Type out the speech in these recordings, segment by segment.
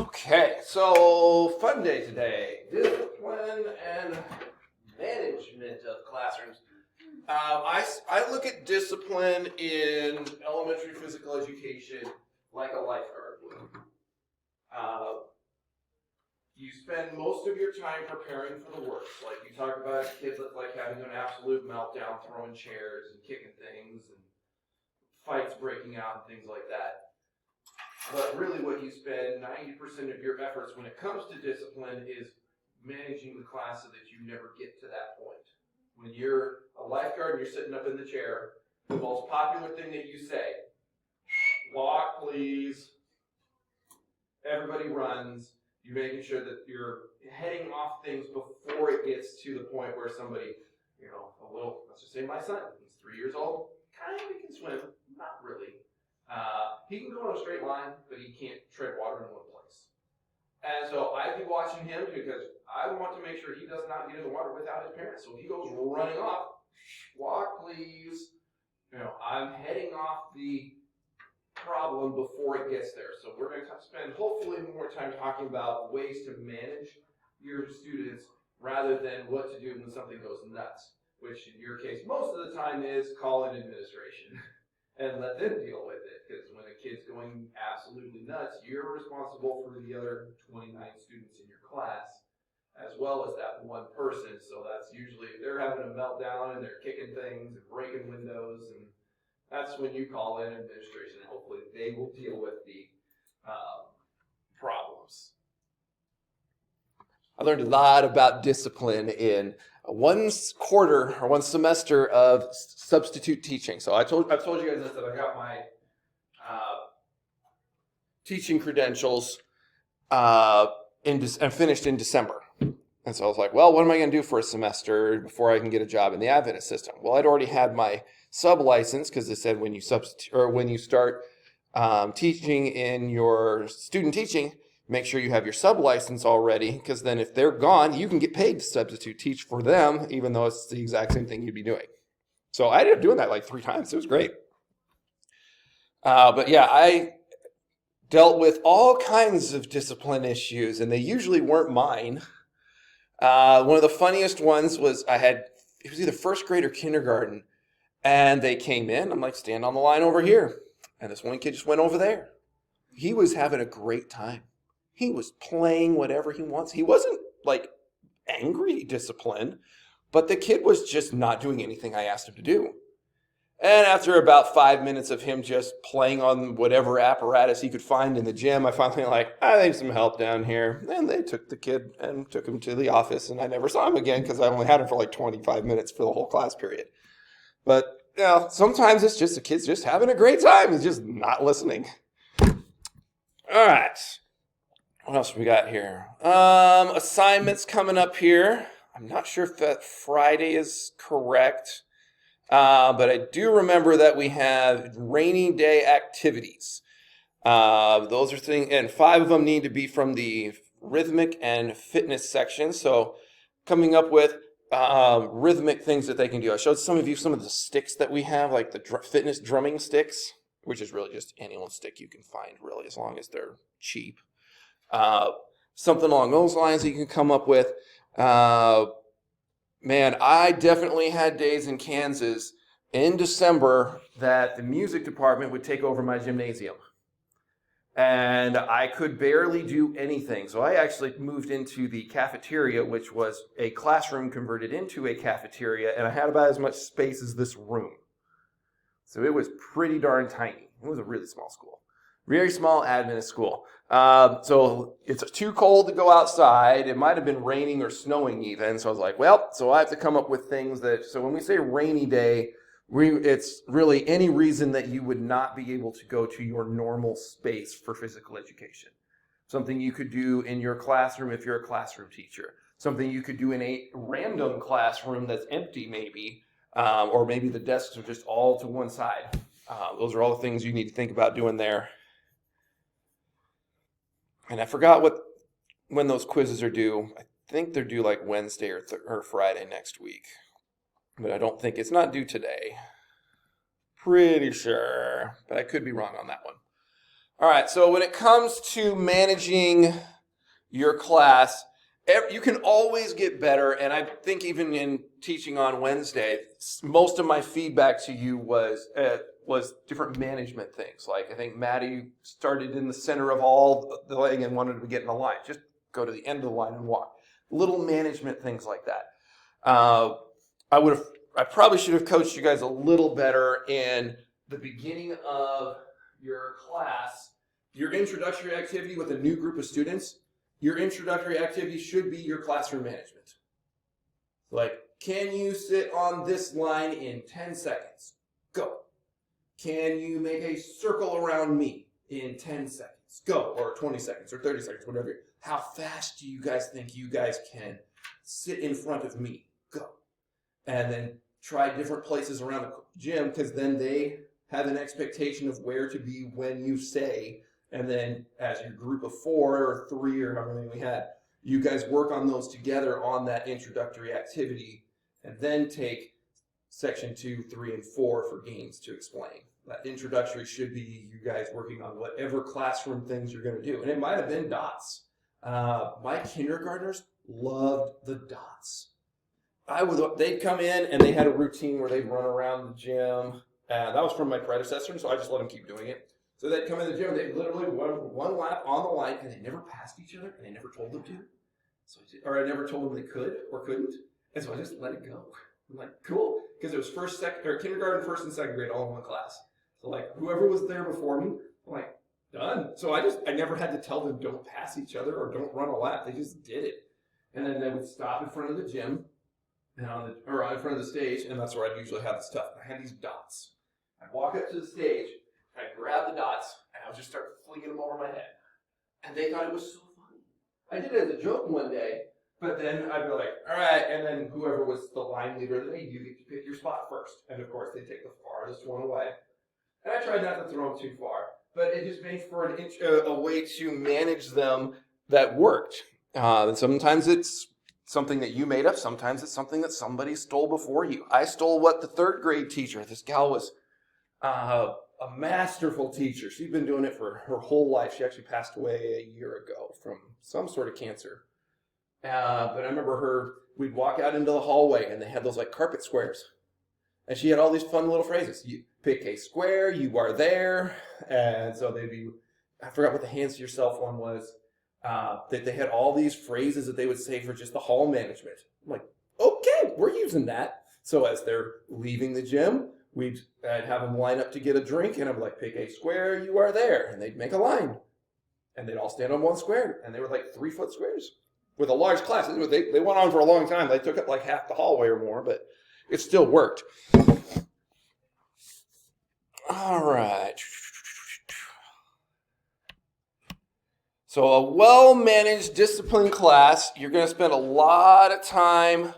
Okay, so fun day today. Discipline and management of classrooms. I look at discipline in elementary physical education like a lifeguard would. You spend most of your time preparing for the worst. Like you talk about kids that like having an absolute meltdown, throwing chairs and kicking things and fights breaking out and things like that. But really what you spend 90% of your efforts when it comes to discipline is managing the class so that you never get to that point. When you're a lifeguard and you're sitting up in the chair, the most popular thing that you say, walk please, everybody runs, you're making sure that you're heading off things before it gets to the point where somebody, let's just say my son, he's 3 years old, kind of can swim, not really. He can go in a straight line, but he can't tread water in one place. And so I'd be watching him because I want to make sure he does not get in the water without his parents. So if he goes running off, walk please. I'm heading off the problem before it gets there. So we're going to spend hopefully more time talking about ways to manage your students rather than what to do when something goes nuts, which in your case most of the time is call in administration. And let them deal with it, because when a kid's going absolutely nuts, you're responsible for the other 29 students in your class, as well as that one person. So that's usually, if they're having a meltdown and they're kicking things and breaking windows, and that's when you call in administration, and hopefully they will deal with the problems. I learned a lot about discipline in one quarter or one semester of substitute teaching. So I've told you guys this, that I got my teaching credentials and finished in December. And so I was like, well, what am I going to do for a semester before I can get a job in the Adventist system? Well, I'd already had my sub license because they said when you start teaching in your student teaching, make sure you have your sub license already, because then if they're gone, you can get paid to substitute teach for them, even though it's the exact same thing you'd be doing. So I ended up doing that like 3 times. It was great. But yeah, I dealt with all kinds of discipline issues, and they usually weren't mine. One of the funniest ones was it was either first grade or kindergarten, and they came in. I'm like, stand on the line over here. And this one kid just went over there. He was having a great time. He was playing whatever he wants. He wasn't like angry discipline, but the kid was just not doing anything I asked him to do. And after about 5 minutes of him just playing on whatever apparatus he could find in the gym, I finally I need some help down here. And they took the kid and took him to the office, and I never saw him again because I only had him for like 25 minutes for the whole class period. But sometimes it's just the kid's just having a great time. He's just not listening. All right. What else we got here? Assignments coming up here. I'm not sure if that Friday is correct, but I do remember that we have rainy day activities. Those are things, and 5 of them need to be from the rhythmic and fitness section. So coming up with rhythmic things that they can do. I showed some of you some of the sticks that we have, like the fitness drumming sticks, which is really just any old stick you can find, really, as long as they're cheap. Something along those lines that you can come up with. Man, I definitely had days in Kansas in December that the music department would take over my gymnasium. And I could barely do anything. So I actually moved into the cafeteria, which was a classroom converted into a cafeteria, and I had about as much space as this room. So it was pretty darn tiny. It was a really small school. Very small Adventist school. So it's too cold to go outside. It might have been raining or snowing even. So I was like, so I have to come up with things so when we say rainy day, it's really any reason that you would not be able to go to your normal space for physical education. Something you could do in your classroom if you're a classroom teacher. Something you could do in a random classroom that's empty maybe, or maybe the desks are just all to one side. Those are all the things you need to think about doing there. And I forgot when those quizzes are due. I think they're due like Wednesday or Friday next week. But I don't think it's not due today. Pretty sure, but I could be wrong on that one. All right, so when it comes to managing your class, you can always get better. And I think even in teaching on Wednesday, most of my feedback to you was different management things. Like I think Maddie started in the center of all the leg and wanted to get in the line. Just go to the end of the line and walk. Little management things like that. I probably should have coached you guys a little better in the beginning of your class. Your introductory activity with a new group of students, your introductory activity should be your classroom management. Like, can you sit on this line in 10 seconds? Go. Can you make a circle around me in 10 seconds? Go. Or 20 seconds or 30 seconds, whatever. How fast do you guys think you guys can sit in front of me? Go. And then try different places around the gym, because then they have an expectation of where to be when you say. And then as your group of 4 or 3 or however many we had, you guys work on those together on that introductory activity, and then take section 2, 3, and 4 for games to explain. That introductory should be you guys working on whatever classroom things you're going to do. And it might have been dots. My kindergartners loved the dots. They'd come in and they had a routine where they'd run around the gym. That was from my predecessor, so I just let them keep doing it. So they'd come in the gym, they'd literally run one lap on the line, and they never passed each other, and I never told them to. Or I never told them they could or couldn't. And so I just let it go. I'm like, cool. Because it was kindergarten, first and second grade, all in one class. So like, whoever was there before me, I'm like, done. So I never had to tell them don't pass each other or don't run a lap. They just did it. And then they would stop in front of the gym, or in front of the stage, and that's where I'd usually have the stuff. I had these dots. I'd walk up to the stage, I'd grab the dots, and I would just start flinging them over my head. And they thought it was so funny. I did it as a joke one day, but then I'd be like, all right, and then whoever was the line leader, you get to pick your spot first. And of course, they take the farthest one away. And I tried not to throw them too far, but it just made for a way to manage them that worked. And sometimes it's something that you made up. Sometimes it's something that somebody stole before you. I stole what the third grade teacher, this gal was a masterful teacher. She'd been doing it for her whole life. She actually passed away a year ago from some sort of cancer. But I remember we'd walk out into the hallway and they had those like carpet squares. And she had all these fun little phrases. You pick a square, you are there. And so I forgot what the hands to yourself one was. That they had all these phrases that they would say for just the hall management. I'm like, okay, we're using that. So as they're leaving the gym, I'd have them line up to get a drink, and I'm like, pick a square, you are there. And they'd make a line. And they'd all stand on one square. And they were like 3-foot squares with a large class. They went on for a long time. They took up like half the hallway or more, but it still worked. All right. So a well-managed, disciplined class, you're going to spend a lot of time.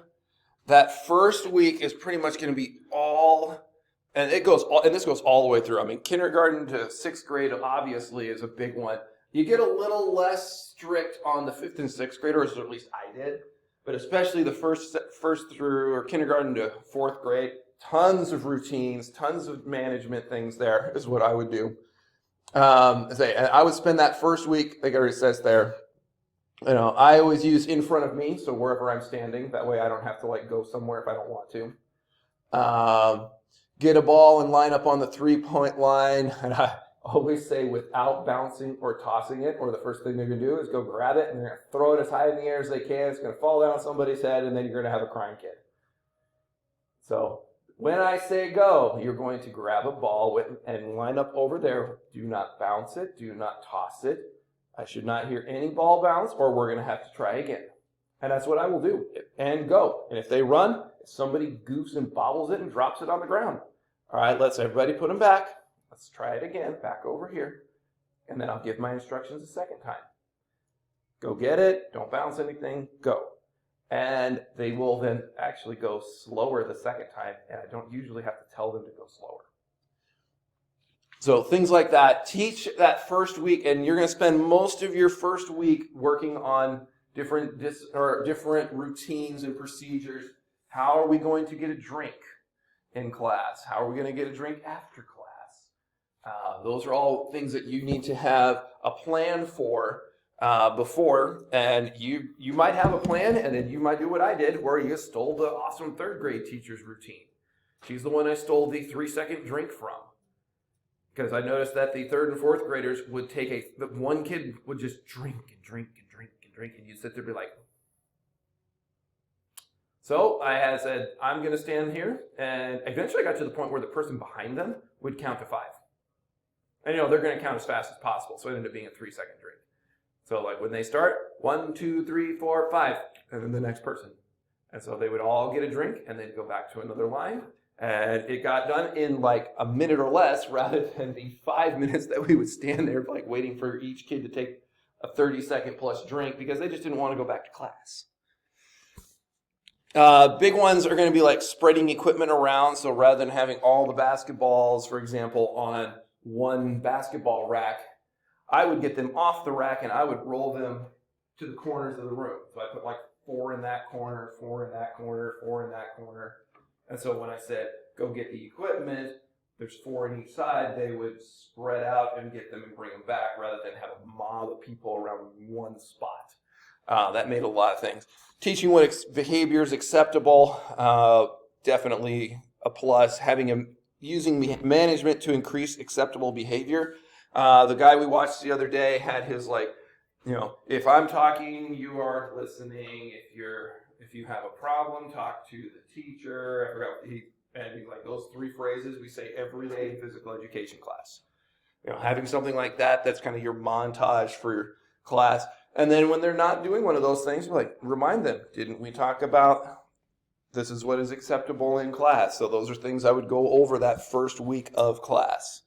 That first week is pretty much going to be and this goes all the way through. I mean, kindergarten to 6th grade obviously is a big one. You get a little less strict on the 5th and 6th graders, or at least I did, but especially the first through or kindergarten to 4th grade, tons of routines, tons of management things there is what I would do. I would spend that first week, like it already says there, I always use in front of me, so wherever I'm standing, that way I don't have to like go somewhere if I don't want to. Get a ball and line up on the 3-point line, and I always say without bouncing or tossing it, or the first thing they're going to do is go grab it, and they're going to throw it as high in the air as they can. It's going to fall down on somebody's head, and then you're going to have a crying kid. So when I say go, you're going to grab a ball and line up over there. Do not bounce it. Do not toss it. I should not hear any ball bounce, or we're going to have to try again. And that's what I will do. And go. And if they run, somebody goofs and bobbles it and drops it on the ground. All right, let's everybody put them back. Let's try it again, back over here. And then I'll give my instructions a second time. Go get it. Don't bounce anything. Go. And they will then actually go slower the second time, and I don't usually have to tell them to go slower. So things like that. Teach that first week, and you're going to spend most of your first week working on different routines and procedures. How are we going to get a drink in class? How are we going to get a drink after class? Those are all things that you need to have a plan for before, and you might have a plan, and then you might do what I did, where you stole the awesome third grade teacher's routine. She's the one I stole the 3-second drink from, because I noticed that the third and fourth graders would take one kid would just drink and drink and drink and drink, and you'd sit there and be like. So I had said, I'm going to stand here, and eventually I got to the point where the person behind them would count to 5. And they're going to count as fast as possible, so it ended up being a 3-second drink. So like when they start, 1, 2, 3, 4, 5, and then the next person. And so they would all get a drink, and they'd go back to another line. And it got done in like a minute or less, rather than the 5 minutes that we would stand there like waiting for each kid to take a 30-second plus drink, because they just didn't want to go back to class. Big ones are going to be like spreading equipment around. So rather than having all the basketballs, for example, on one basketball rack, I would get them off the rack and I would roll them to the corners of the room. So I put like 4 in that corner, 4 in that corner, 4 in that corner. And so when I said, go get the equipment, there's 4 in each side, they would spread out and get them and bring them back, rather than have a mob of people around one spot. That made a lot of things. Teaching what behavior is acceptable, definitely a plus. Using management to increase acceptable behavior. The guy we watched the other day had his if I'm talking, you are listening. If you have a problem, talk to the teacher. I forgot and he's like, those 3 phrases we say every day in physical education class. Having something like that, that's kind of your montage for your class. And then when they're not doing one of those things, remind them, didn't we talk about this is what is acceptable in class? So those are things I would go over that first week of class.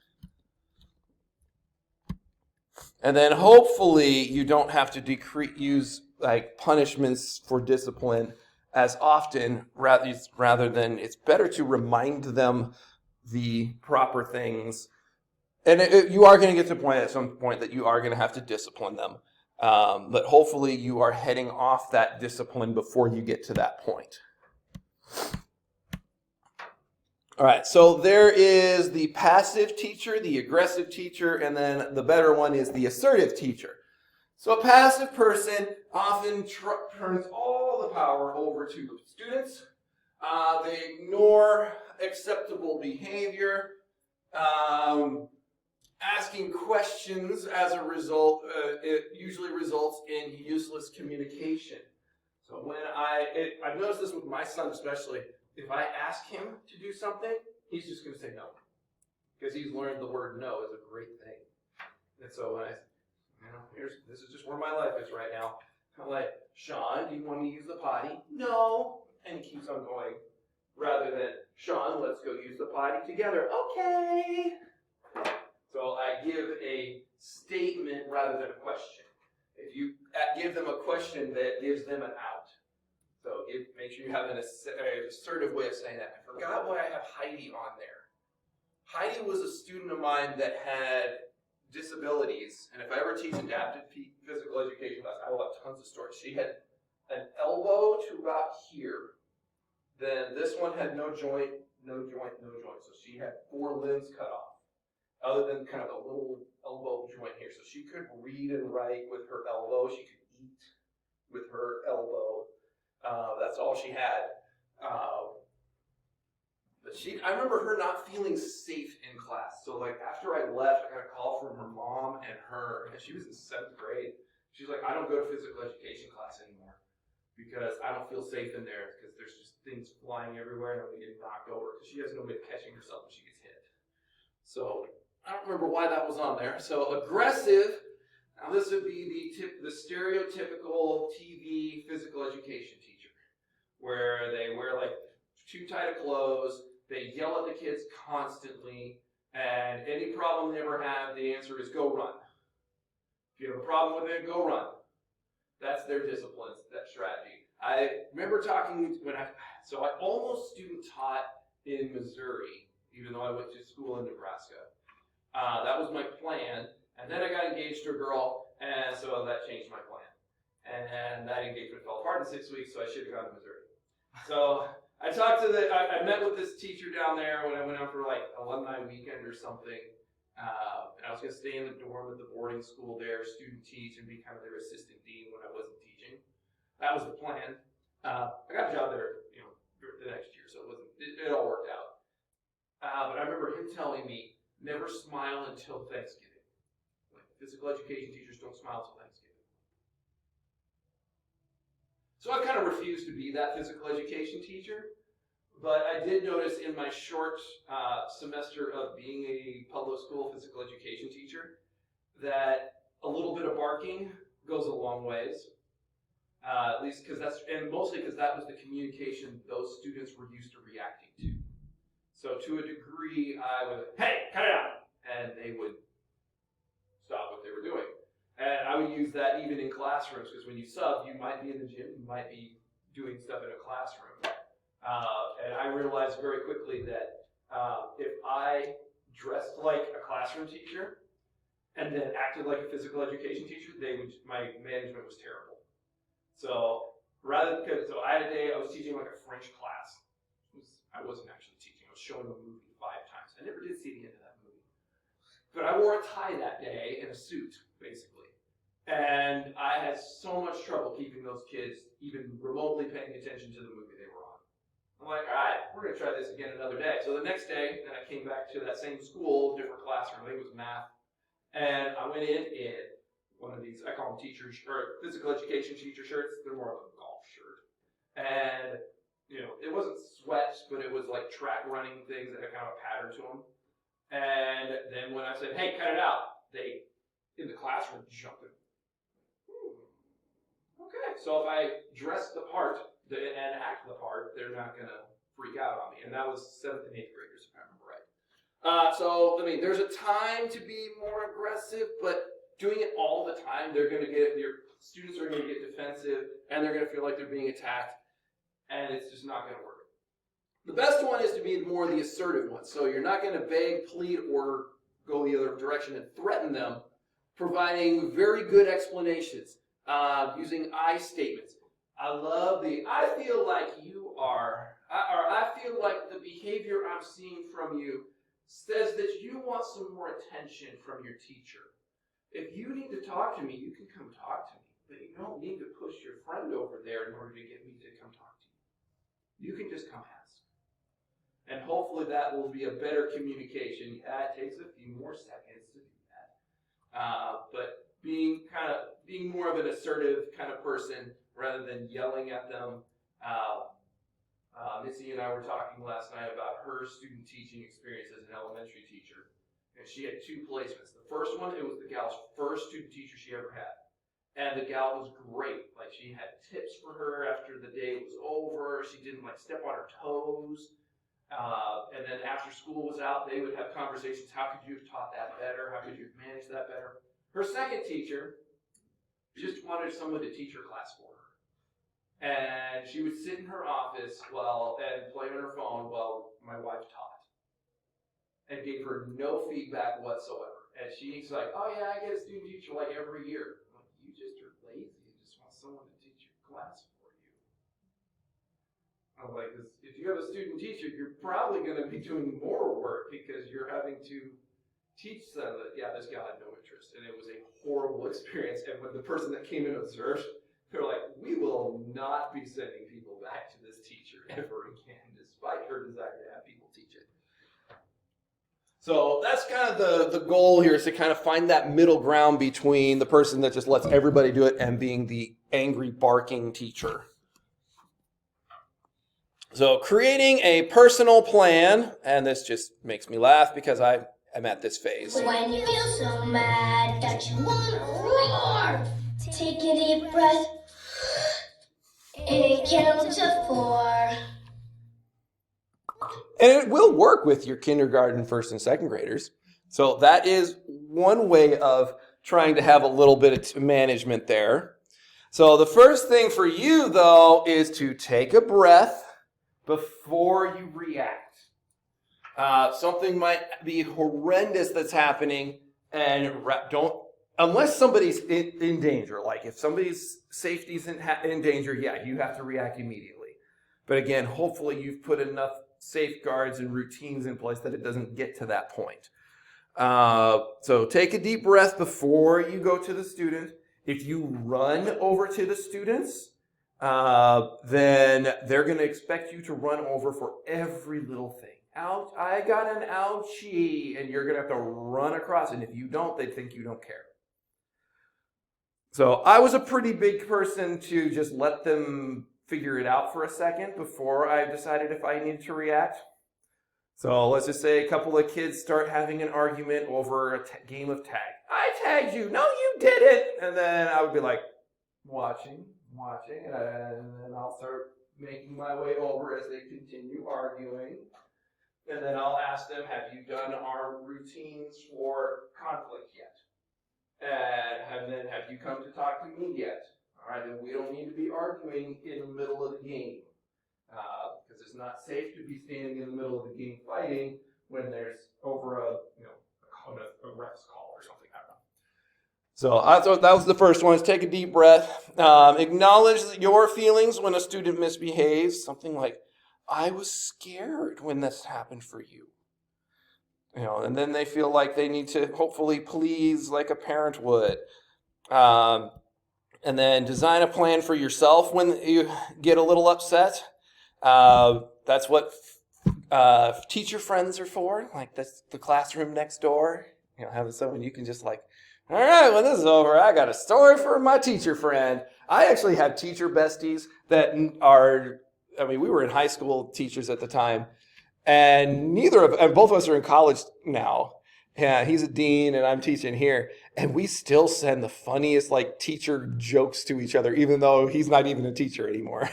And then hopefully you don't have to use like punishments for discipline as often, rather than it's better to remind them the proper things. And you are going to get to the point at some point that you are going to have to discipline them. But hopefully you are heading off that discipline before you get to that point. All right, so there is the passive teacher, the aggressive teacher, and then the better one is the assertive teacher. So a passive person often turns all the power over to the students. They ignore acceptable behavior. Asking questions as a result, it usually results in useless communication. So when I've noticed this with my son especially, if I ask him to do something, he's just going to say no. Because he's learned the word no is a great thing. And so when this is just where my life is right now. I'm like, Sean, do you want me to use the potty? No. And he keeps on going. Rather than, Sean, let's go use the potty together. Okay. So I give a statement rather than a question. If you give them a question, that gives them an out. So make sure you have an assertive way of saying that. I forgot why I have Heidi on there. Heidi was a student of mine that had disabilities, and if I ever teach adapted physical education class, I will have tons of stories. She had an elbow to about here. Then this one had no joint. So she had 4 limbs cut off, other than kind of a little elbow joint here. So she could read and write with her elbow. She could eat with her elbow. That's all she had. But I remember her not feeling safe in class. So like after I left, I got a call from her mom and she was in 7th grade. She's like, I don't go to physical education class anymore because I don't feel safe in there because there's just things flying everywhere and I'm getting knocked over because she has no way of catching herself when she gets hit. So I don't remember why that was on there. So aggressive. Now this would be the stereotypical TV physical education teacher, where they wear like too tight of clothes, they yell at the kids constantly, and any problem they ever have, the answer is go run. If you have a problem with it, go run. That's their discipline, that strategy. I remember talking so I almost student taught in Missouri, even though I went to school in Nebraska. That was my plan. And then I got engaged to a girl, and so that changed my plan. And that engagement fell apart in 6 weeks, so I should have gone to Missouri. So I talked to I met with this teacher down there when I went out for like alumni weekend or something. And I was going to stay in the dorm at the boarding school there, student teach, and be kind of their assistant dean when I wasn't teaching. That was the plan. I got a job there, the next year, so it all worked out. But I remember him telling me, never smile until Thanksgiving. Like, physical education teachers don't smile until Thanksgiving. So I kind of refused to be that physical education teacher, but I did notice in my short semester of being a public school physical education teacher that a little bit of barking goes a long ways. At least because mostly because that was the communication those students were used to reacting to. So to a degree, I would, hey, cut it out, and they would stop what they were doing. And I would use that even in classrooms, because when you sub, you might be in the gym, you might be doing stuff in a classroom. And I realized very quickly that if I dressed like a classroom teacher and then acted like a physical education teacher, my management was terrible. So I had a day I was teaching like a French class. I wasn't actually teaching. I was showing a movie 5 times. I never did see the end of that movie. But I wore a tie that day and a suit, basically. And I had so much trouble keeping those kids even remotely paying attention to the movie they were on. I'm like, all right, we're going to try this again another day. So the next day, then I came back to that same school, different classroom. I think it was math. And I went in one of these, I call them physical education teacher shirts. They're more of a golf shirt. And, it wasn't sweats, but it was like track running things that had kind of a pattern to them. And then when I said, hey, cut it out, they, in the classroom, jumped in. Okay, so if I dress the part and act the part, they're not going to freak out on me. And that was 7th and 8th graders, if I remember right. There's a time to be more aggressive, but doing it all the time, your students are going to get defensive, and they're going to feel like they're being attacked, and it's just not going to work. The best one is to be more the assertive one. So you're not going to beg, plead, or go the other direction and threaten them, providing very good explanations, using I statements. I love I feel like you are, or I feel like the behavior I'm seeing from you says that you want some more attention from your teacher. If you need to talk to me, you can come talk to me, but you don't need to push your friend over there in order to get me to come talk to you. You can just come ask. And hopefully that will be a better communication. Yeah, it takes a few more seconds to do that. But being more of an assertive kind of person rather than yelling at them. Missy and I were talking last night about her student teaching experience as an elementary teacher. And she had 2 placements. The first one, it was the gal's first student teacher she ever had. And the gal was great. Like, she had tips for her after the day was over. She didn't step on her toes. And then after school was out, they would have conversations. How could you have taught that better? How could you have managed that better? Her second teacher just wanted someone to teach her class for her. And she would sit in her office and play on her phone while my wife taught. And gave her no feedback whatsoever. And she's like, oh yeah, I get a student teacher like every year. I'm like, you just are lazy. You just want someone to teach your class for you. I'm like, if you have a student teacher, you're probably going to be doing more work because you're having to teach them that, yeah, this gal had no interest. And it was a horrible experience. And when the person that came in observed, they're like, we will not be sending people back to this teacher ever again, despite her desire to have people teach it. So that's kind of the goal here, is to kind of find that middle ground between the person that just lets everybody do it and being the angry, barking teacher. So creating a personal plan, and this just makes me laugh because I'm at this phase. When you feel so mad that you want to roar, take a deep breath and count to 4. And it will work with your kindergarten, 1st, and 2nd graders. So that is one way of trying to have a little bit of management there. So the first thing for you, though, is to take a breath before you react. Something might be horrendous that's happening, and unless somebody's in danger, like if somebody's safety's in danger, yeah, you have to react immediately. But again, hopefully you've put enough safeguards and routines in place that it doesn't get to that point. So take a deep breath before you go to the student. If you run over to the students, then they're going to expect you to run over for every little thing. Ouch, I got an ouchie, and you're going to have to run across. And if you don't, they think you don't care. So I was a pretty big person to just let them figure it out for a second before I decided if I needed to react. So let's just say a couple of kids start having an argument over a game of tag. I tagged you. No, you didn't. And then I would be like, watching, and then I'll start making my way over as they continue arguing. And then I'll ask them, have you done our routines for conflict yet? And then have you come to talk to me yet? All right, then we don't need to be arguing in the middle of the game. Because it's not safe to be standing in the middle of the game fighting when there's over a ref's call or something. I don't know. So I thought that was the first one. Is take a deep breath. Acknowledge your feelings when a student misbehaves. Something like, I was scared when this happened for you. And then they feel like they need to hopefully please like a parent would. And then design a plan for yourself when you get a little upset. That's what teacher friends are for. Like that's the classroom next door. Having someone you can just like, all right, when this is over, I got a story for my teacher friend. I actually have teacher besties that are, we were in high school teachers at the time, and both of us are in college now. Yeah, he's a dean and I'm teaching here. And we still send the funniest teacher jokes to each other, even though he's not even a teacher anymore.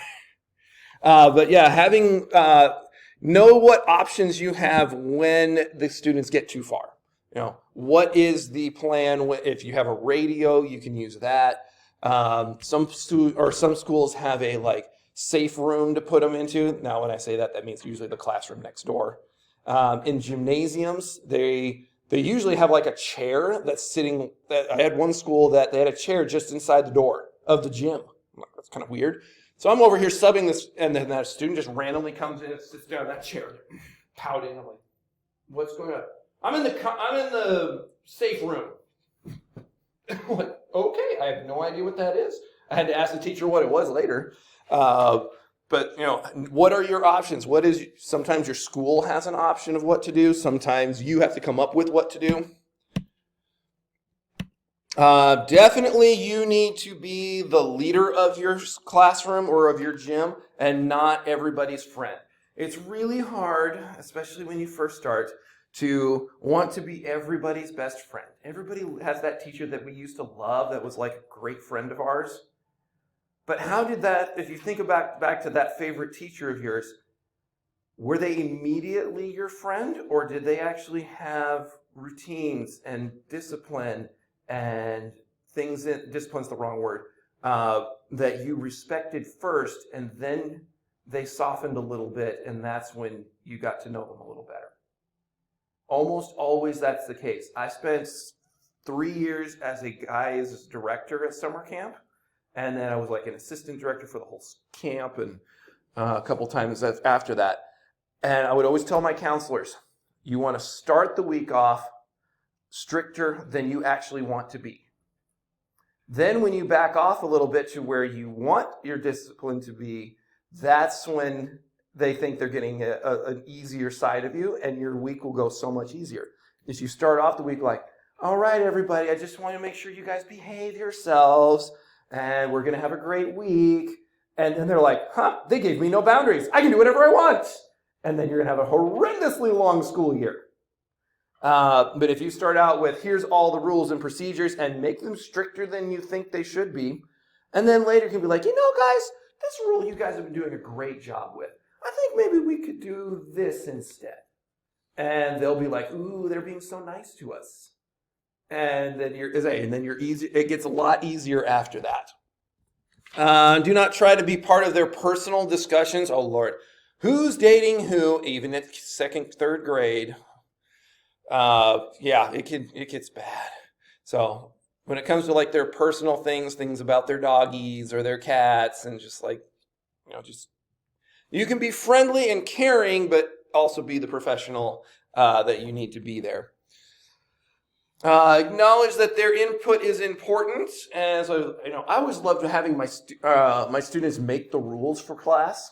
But yeah, having know what options you have when the students get too far. What is the plan? If you have a radio, you can use that. Some schools have a safe room to put them into. Now, when I say that, that means usually the classroom next door. In gymnasiums, they usually have a chair that's sitting. I had one school that they had a chair just inside the door of the gym. I'm like, that's kind of weird. So I'm over here subbing this, and then that student just randomly comes in and sits down in that chair, pouting. I'm like, what's going on? I'm in the safe room. I'm like, okay, I have no idea what that is. I had to ask the teacher what it was later. But what are your options? Sometimes your school has an option of what to do. Sometimes you have to come up with what to do. Definitely you need to be the leader of your classroom or of your gym and not everybody's friend. It's really hard, especially when you first start, to want to be everybody's best friend. Everybody has that teacher that we used to love that was like a great friend of ours. But how did that, if you think back to that favorite teacher of yours, were they immediately your friend, or did they actually have routines and discipline and things, discipline's the wrong word, that you respected first, and then they softened a little bit, and that's when you got to know them a little better? Almost always that's the case. I spent 3 years as a guys director at summer camp, and then I was an assistant director for the whole camp, and a couple times after that. And I would always tell my counselors, you want to start the week off stricter than you actually want to be. Then when you back off a little bit to where you want your discipline to be, that's when they think they're getting an easier side of you, and your week will go so much easier. If you start off the week all right, everybody, I just want to make sure you guys behave yourselves, and we're going to have a great week. And then they're like, they gave me no boundaries. I can do whatever I want. And then you're going to have a horrendously long school year. But if you start out with, here's all the rules and procedures, and make them stricter than you think they should be, and then later you can be like, guys, this rule you guys have been doing a great job with. I think maybe we could do this instead. And they'll be like, ooh, they're being so nice to us. And then you're easy. It gets a lot easier after that. Do not try to be part of their personal discussions. Oh, Lord. Who's dating who, even at second, third grade? It gets bad. So when it comes to their personal things about their doggies or their cats, and just you can be friendly and caring, but also be the professional that you need to be there. Acknowledge that their input is important. And so, I always loved having my students make the rules for class.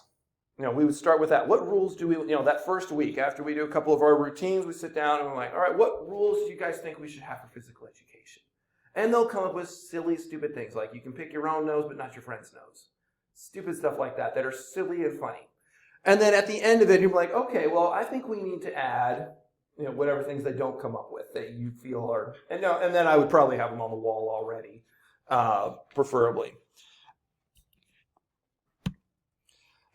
We would start with that. What rules do we, that first week after we do a couple of our routines, we sit down and we're like, all right, what rules do you guys think we should have for physical education? And they'll come up with silly, stupid things like you can pick your own nose but not your friend's nose. Stupid stuff like that are silly and funny. And then at the end of it, you're like, okay, well, I think we need to add, whatever things they don't come up with that you feel are, and then I would probably have them on the wall already, preferably.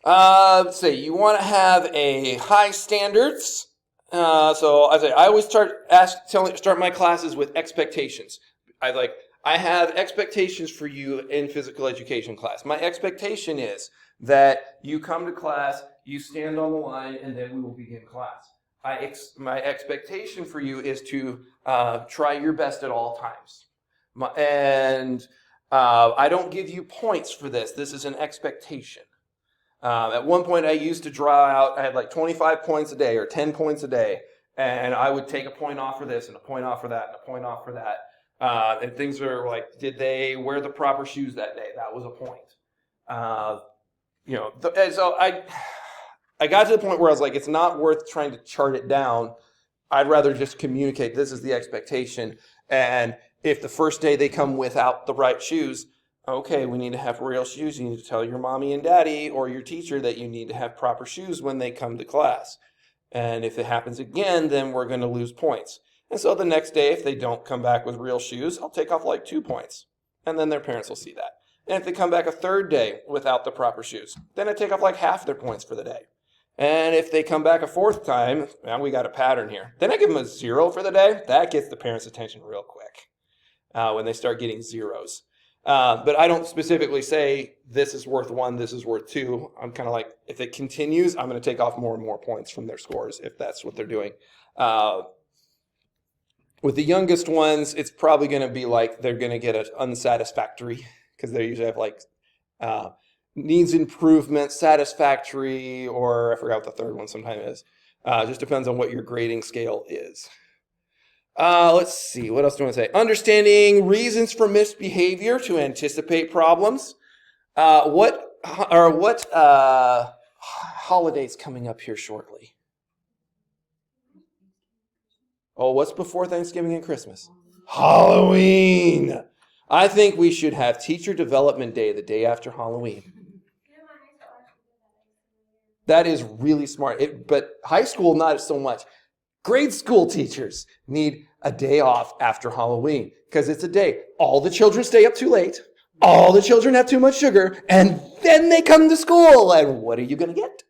Let's say you want to have a high standards. So I always start my classes with expectations. I have expectations for you in physical education class. My expectation is that you come to class, you stand on the line, and then we will begin class. My expectation for you is to try your best at all times. I don't give you points for this. This is an expectation. At one point, I used to draw out, I had like 25 points a day or 10 points a day, and I would take a point off for this and a point off for that and a point off for that. And things are like, did they wear the proper shoes that day? That was a point. And so I got to the point where I was like, it's not worth trying to chart it down. I'd rather just communicate this is the expectation. And if the first day they come without the right shoes, okay, we need to have real shoes. You need to tell your mommy and daddy or your teacher that you need to have proper shoes when they come to class. And if it happens again, then we're going to lose points. And so the next day, if they don't come back with real shoes, I'll take off like 2 points. And then their parents will see that. And if they come back a third day without the proper shoes, then I take off like half their points for the day. And if they come back a fourth time, now we got a pattern here. Then I give them a 0 for the day. That gets the parents' attention real quick when they start getting zeros. But I don't specifically say this is worth 1, this is worth 2. I'm kind of like, if it continues, I'm going to take off more and more points from their scores if that's what they're doing. With the youngest ones, it's probably going to be like they're going to get an unsatisfactory because they usually have like needs improvement, satisfactory, or I forgot what the third one sometimes is. Just depends on what your grading scale is. Let's see, what else do I want to say? Understanding reasons for misbehavior to anticipate problems. What holidays coming up here shortly? Oh, what's before Thanksgiving and Christmas? Halloween. I think we should have Teacher Development Day the day after Halloween. That is really smart. But high school, not so much. Grade school teachers need a day off after Halloween because it's a day. All the children stay up too late. All the children have too much sugar. And then they come to school. And what are you going to get?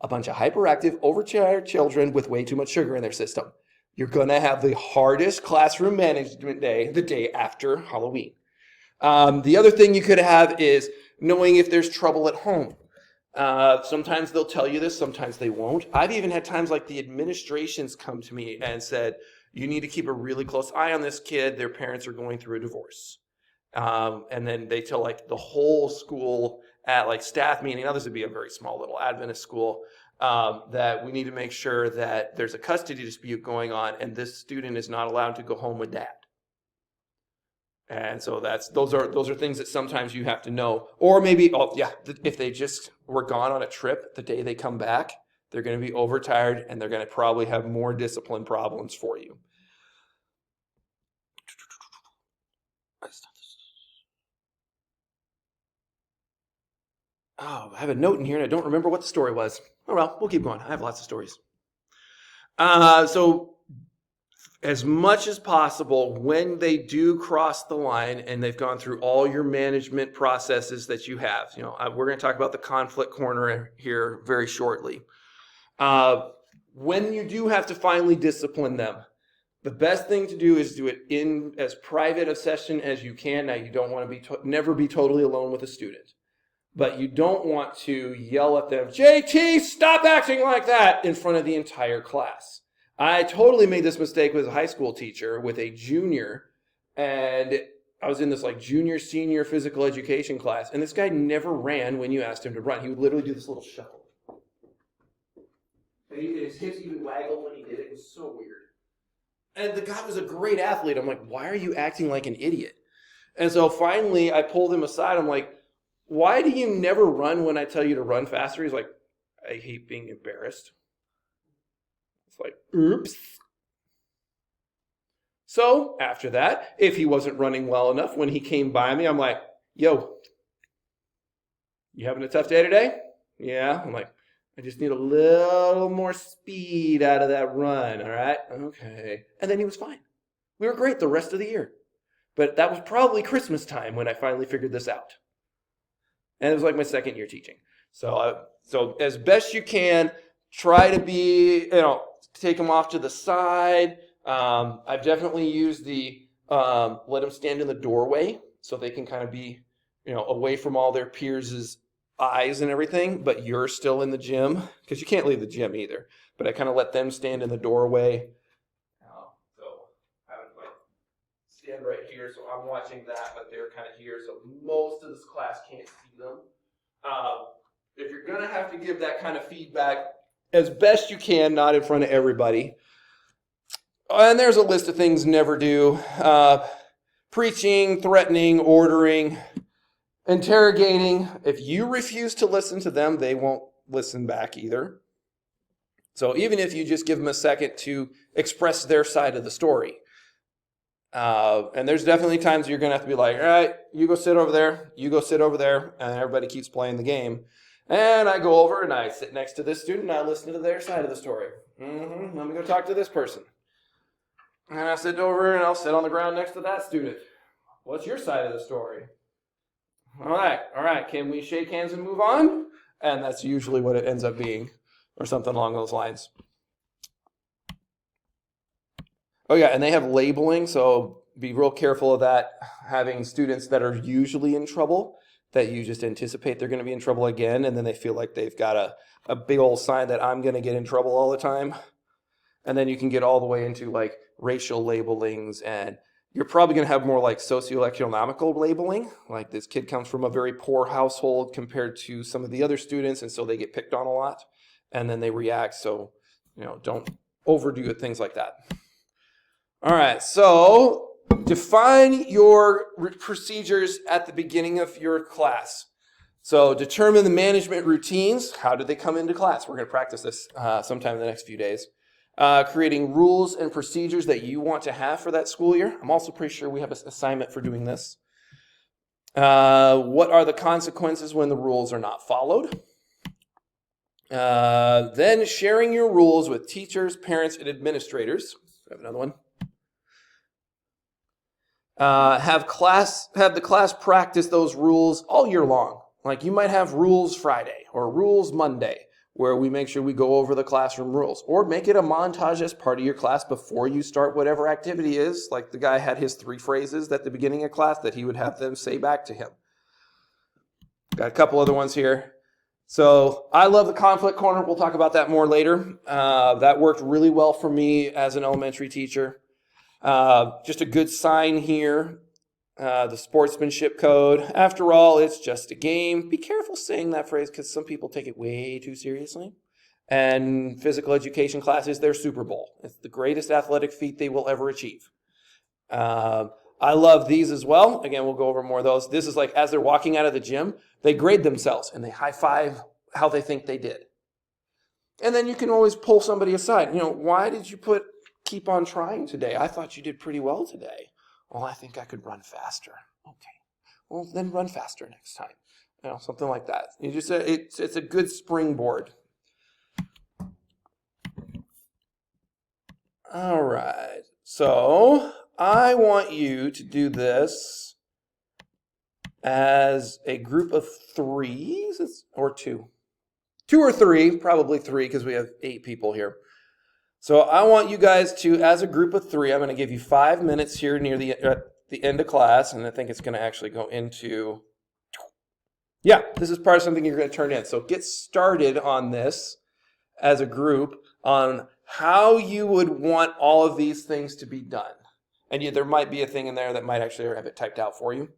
A bunch of hyperactive, overtired children with way too much sugar in their system. You're going to have the hardest classroom management day the day after Halloween. The other thing you could have is knowing if there's trouble at home. Sometimes they'll tell you this, sometimes they won't. I've even had times like the administrations come to me and said, you need to keep a really close eye on this kid. Their parents are going through a divorce. And then they tell like the whole school at like staff meeting, now this would be a very small little Adventist school, that we need to make sure that there's a custody dispute going on and this student is not allowed to go home with dad. And so those are things that sometimes you have to know. Or maybe, if they just were gone on a trip the day they come back, they're going to be overtired and they're going to probably have more discipline problems for you. Oh, I have a note in here and I don't remember what the story was. Oh well, we'll keep going. I have lots of stories. So as much as possible, when they do cross the line and they've gone through all your management processes that you have, we're going to talk about the conflict corner here very shortly. When you do have to finally discipline them, the best thing to do is do it in as private a session as you can. Now, you don't want to never be totally alone with a student, but you don't want to yell at them, JT, stop acting like that in front of the entire class. I totally made this mistake with a high school teacher with a junior, and I was in this like junior, senior physical education class, and this guy never ran when you asked him to run. He would literally do this little shuffle. And his hips even waggled when he did it. It was so weird. And the guy was a great athlete. I'm like, why are you acting like an idiot? And so finally I pulled him aside. I'm like, why do you never run when I tell you to run faster? He's like, I hate being embarrassed. It's like, oops. So after that, if he wasn't running well enough, when he came by me, I'm like, yo, you having a tough day today? Yeah. I'm like, I just need a little more speed out of that run, all right? Okay. And then he was fine. We were great the rest of the year. But that was probably Christmas time when I finally figured this out. And it was like my second year teaching. So as best you can, try to be, take them off to the side. I've definitely used the let them stand in the doorway so they can kind of be, away from all their peers' eyes and everything, but you're still in the gym because you can't leave the gym either. But I kind of let them stand in the doorway. So I would stand right here, so I'm watching that, but they're kind of here, so most of this class can't see them. If you're going to have to give that kind of feedback, as best you can, not in front of everybody. And there's a list of things never do. Preaching, threatening, ordering, interrogating. If you refuse to listen to them, they won't listen back either. So even if you just give them a second to express their side of the story. And there's definitely times you're going to have to be like, all right, you go sit over there, you go sit over there, and everybody keeps playing the game. And I go over and I sit next to this student and I listen to their side of the story. Let me go talk to this person. And I sit over and I'll sit on the ground next to that student. What's your side of the story? All right, can we shake hands and move on? And that's usually what it ends up being, or something along those lines. Oh yeah, and they have labeling, so be real careful of that, having students that are usually in trouble, that you just anticipate they're going to be in trouble again, and then they feel like they've got a big old sign that I'm going to get in trouble all the time. And then you can get all the way into like racial labelings, and you're probably going to have more like socioeconomical labeling, like this kid comes from a very poor household compared to some of the other students, and so they get picked on a lot, and then they react. So, don't overdo it, things like that. All right, so define your procedures at the beginning of your class. So determine the management routines. How do they come into class? We're going to practice this sometime in the next few days. Creating rules and procedures that you want to have for that school year. I'm also pretty sure we have an assignment for doing this. What are the consequences when the rules are not followed? Then sharing your rules with teachers, parents, and administrators. I have another one. Have the class practice those rules all year long. Like you might have rules Friday or rules Monday, where we make sure we go over the classroom rules, or make it a montage as part of your class before you start whatever activity is. Like the guy had his 3 phrases at the beginning of class that he would have them say back to him. Got a couple other ones here. So I love the conflict corner. We'll talk about that more later. That worked really well for me as an elementary teacher. Just a good sign here. The sportsmanship code. After all, it's just a game. Be careful saying that phrase because some people take it way too seriously. And physical education class is their Super Bowl. It's the greatest athletic feat they will ever achieve. I love these as well. Again, we'll go over more of those. This is like as they're walking out of the gym, they grade themselves and they high five how they think they did. And then you can always pull somebody aside. Why did you keep on trying today? I thought you did pretty well today. Well, I think I could run faster. Okay. Well, then run faster next time. Something like that. It's a good springboard. All right. So I want you to do this as a group of 3 or 2. 2 or 3, probably 3 because we have 8 people here. So I want you guys to, as a group of 3, I'm going to give you 5 minutes here near the end of class, and I think it's going to actually go into, this is part of something you're going to turn in. So get started on this as a group on how you would want all of these things to be done. And there might be a thing in there that might actually have it typed out for you.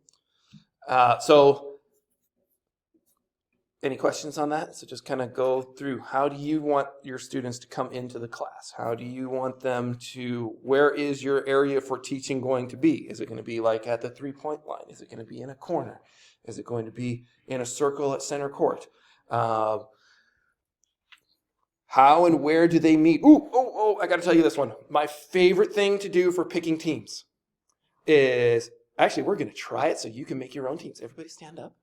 So Any questions on that? So just kind of go through, how do you want your students to come into the class? How do you want them to, where is your area for teaching going to be? Is it going to be like at the 3-point line? Is it going to be in a corner? Is it going to be in a circle at center court? How and where do they meet? I got to tell you this one. My favorite thing to do for picking teams is, actually, we're going to try it so you can make your own teams. Everybody stand up.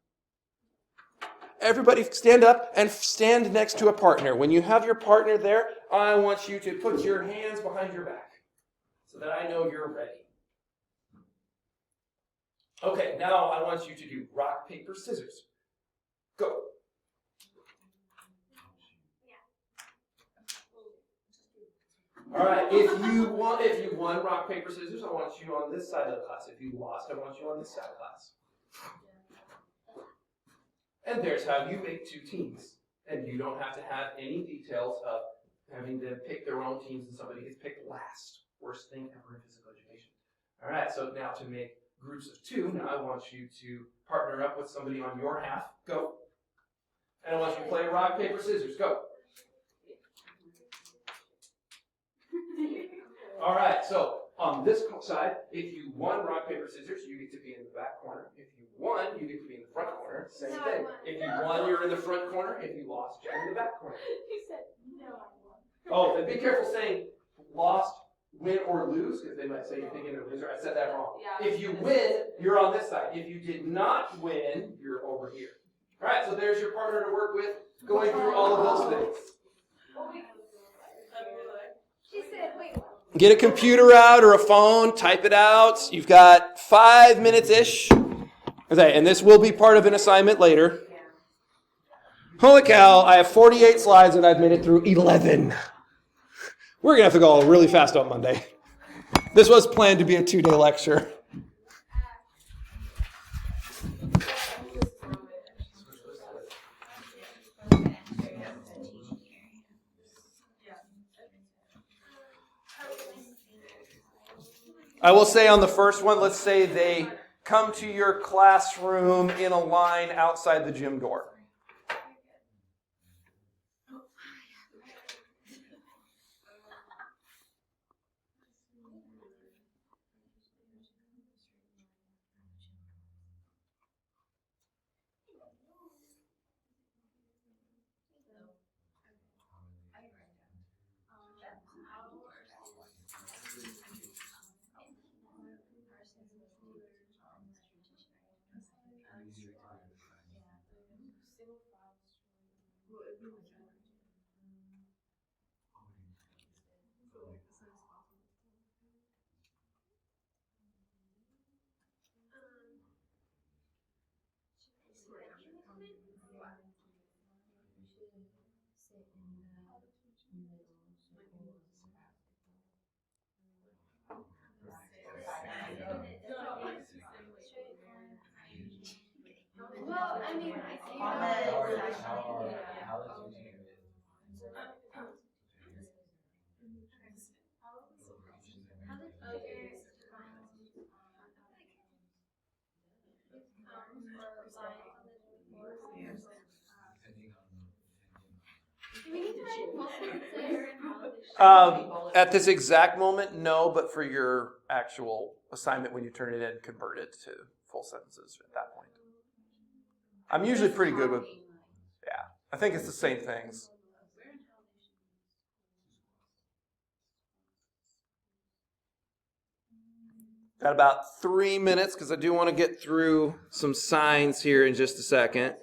Everybody stand up and stand next to a partner. When you have your partner there, I want you to put your hands behind your back so that I know you're ready. Okay, now I want you to do rock, paper, scissors. Go. All right, if you won rock, paper, scissors, I want you on this side of the class. If you lost, I want you on this side of the class. And there's how you make two teams. And you don't have to have any details of having them pick their own teams and somebody gets picked last. Worst thing ever in physical education. All right, so now to make groups of two, now I want you to partner up with somebody on your half. Go. And I want you to play rock, paper, scissors. Go. All right, so on this side, if you won rock, paper, scissors, you get to be in the back corner. If you won, you get to be in the front corner. Same thing. If you won, you're in the front corner. If you lost, you're in the back corner. You said no, I won. Oh, and be careful saying lost, win, or lose, because they might say you're thinking of a loser. I said that wrong. Yeah. If you win, you're on this side. If you did not win, you're over here. All right, so there's your partner to work with, going through all of those things. She said, wait, what? Get a computer out or a phone, type it out. You've got 5 minutes-ish. Okay, and this will be part of an assignment later. Holy cow, I have 48 slides and I've made it through 11. We're going to have to go really fast on Monday. This was planned to be a 2-day lecture. I will say on the first one, let's say they come to your classroom in a line outside the gym door. Well, I mean, I think At this exact moment, no, but for your actual assignment when you turn it in, convert it to full sentences at that point. I'm usually pretty good with, I think it's the same things. Got about 3 minutes because I do want to get through some signs here in just a second.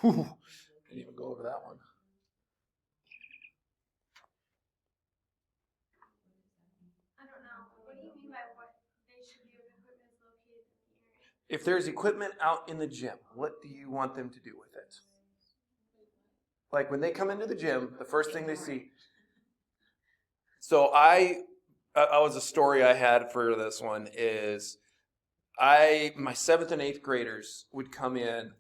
Whew. Didn't even go over that one. I don't know. What do you mean by what they should do if equipment is located in the area? If there's equipment out in the gym, what do you want them to do with it? Like when they come into the gym, the first thing they see. So I was a story I had for this one is my 7th and 8th graders would come in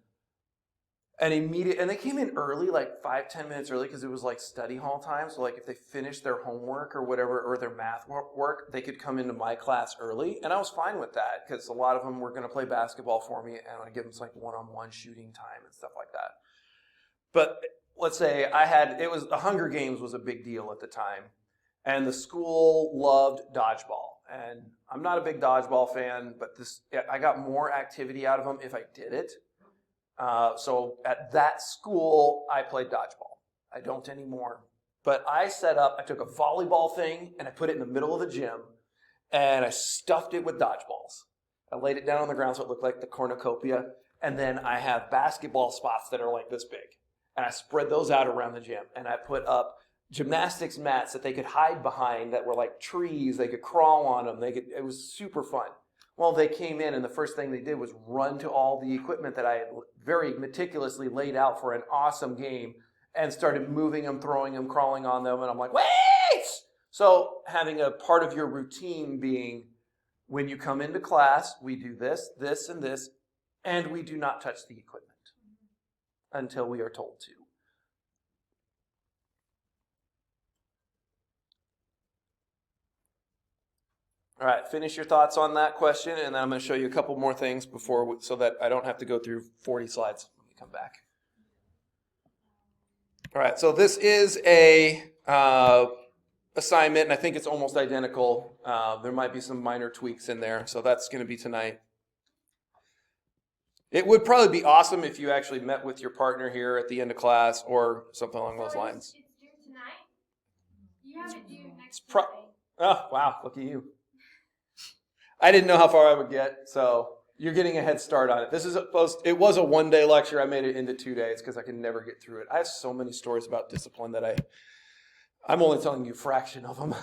and they came in early, like 5-10 minutes early, because it was like study hall time. So like if they finished their homework or whatever, or their math work, they could come into my class early. And I was fine with that because a lot of them were going to play basketball for me, and I give them like one-on-one shooting time and stuff like that. But let's say the Hunger Games was a big deal at the time, and the school loved dodgeball. And I'm not a big dodgeball fan, but I got more activity out of them if I did it. So at that school, I played dodgeball. I don't anymore. But I took a volleyball thing and I put it in the middle of the gym and I stuffed it with dodgeballs. I laid it down on the ground so it looked like the cornucopia. And then I have basketball spots that are like this big. And I spread those out around the gym. And I put up gymnastics mats that they could hide behind that were like trees. They could crawl on them. It was super fun. Well, they came in and the first thing they did was run to all the equipment that I had very meticulously laid out for an awesome game and started moving them, throwing them, crawling on them. And I'm like, wait! So having a part of your routine being when you come into class, we do this, this, and this, and we do not touch the equipment until we are told to. All right, finish your thoughts on that question, and then I'm going to show you a couple more things so that I don't have to go through 40 slides when we come back. All right, so this is a assignment, and I think it's almost identical. There might be some minor tweaks in there, so that's going to be tonight. It would probably be awesome if you actually met with your partner here at the end of class or something along those lines. It's due tonight? You have it due next Pro- Tuesday. Oh, wow, look at you. I didn't know how far I would get, so you're getting a head start on it. It was a one-day lecture. I made it into 2 days because I could never get through it. I have so many stories about discipline that I'm only telling you a fraction of them.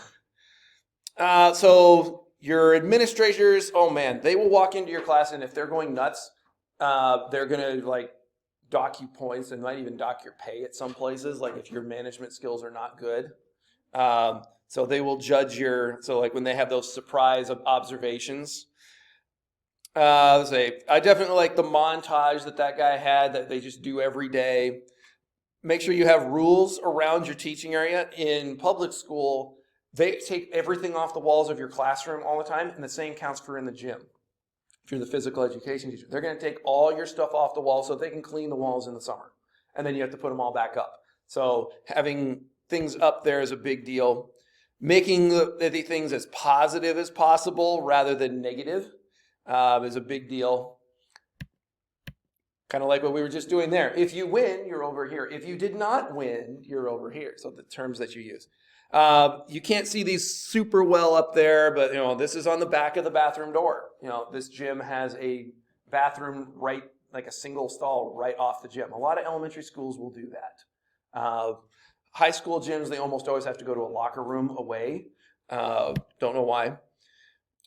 So your administrators, oh man, they will walk into your class, and if they're going nuts, they're going to like dock you points and might even dock your pay at some places, like if your management skills are not good. So they will judge so like when they have those surprise observations. I definitely like the montage that guy had that they just do every day. Make sure you have rules around your teaching area. In public school, they take everything off the walls of your classroom all the time, and the same counts for in the gym. If you're the physical education teacher, they're going to take all your stuff off the wall so they can clean the walls in the summer. And then you have to put them all back up. So having things up there is a big deal. Making the things as positive as possible rather than negative is a big deal. Kind of like what we were just doing there. If you win, you're over here. If you did not win, you're over here. So the terms that you use. You can't see these super well up there, but this is on the back of the bathroom door. This gym has a bathroom right, like a single stall right off the gym. A lot of elementary schools will do that. High school gyms, they almost always have to go to a locker room away. Don't know why.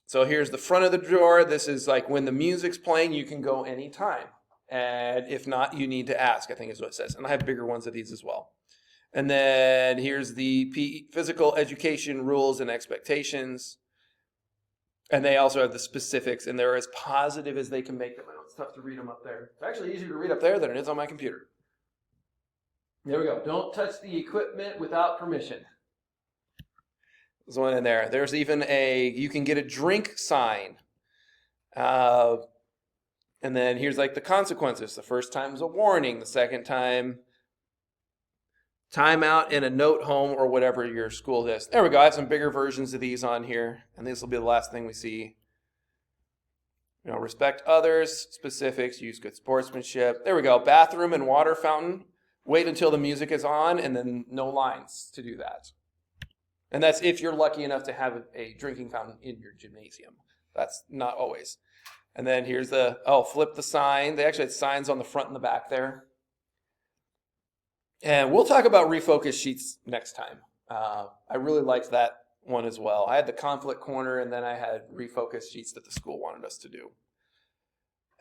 So here's the front of the door. This is like when the music's playing, you can go anytime. And if not, you need to ask, I think is what it says. And I have bigger ones of these as well. And then here's the physical education rules and expectations. And they also have the specifics, and they're as positive as they can make them. I know it's tough to read them up there. It's actually easier to read up there than it is on my computer. There we go. Don't touch the equipment without permission. There's one in there. There's even you can get a drink sign. And then here's like the consequences. The first time's a warning. The second time, timeout and a note home or whatever your school does. There we go. I have some bigger versions of these on here. And this will be the last thing we see. Respect others, specifics, use good sportsmanship. There we go. Bathroom and water fountain. Wait until the music is on, and then no lines to do that. And that's if you're lucky enough to have a drinking fountain in your gymnasium. That's not always. And then here's flip the sign. They actually had signs on the front and the back there. And we'll talk about refocus sheets next time. I really liked that one as well. I had the conflict corner, and then I had refocus sheets that the school wanted us to do.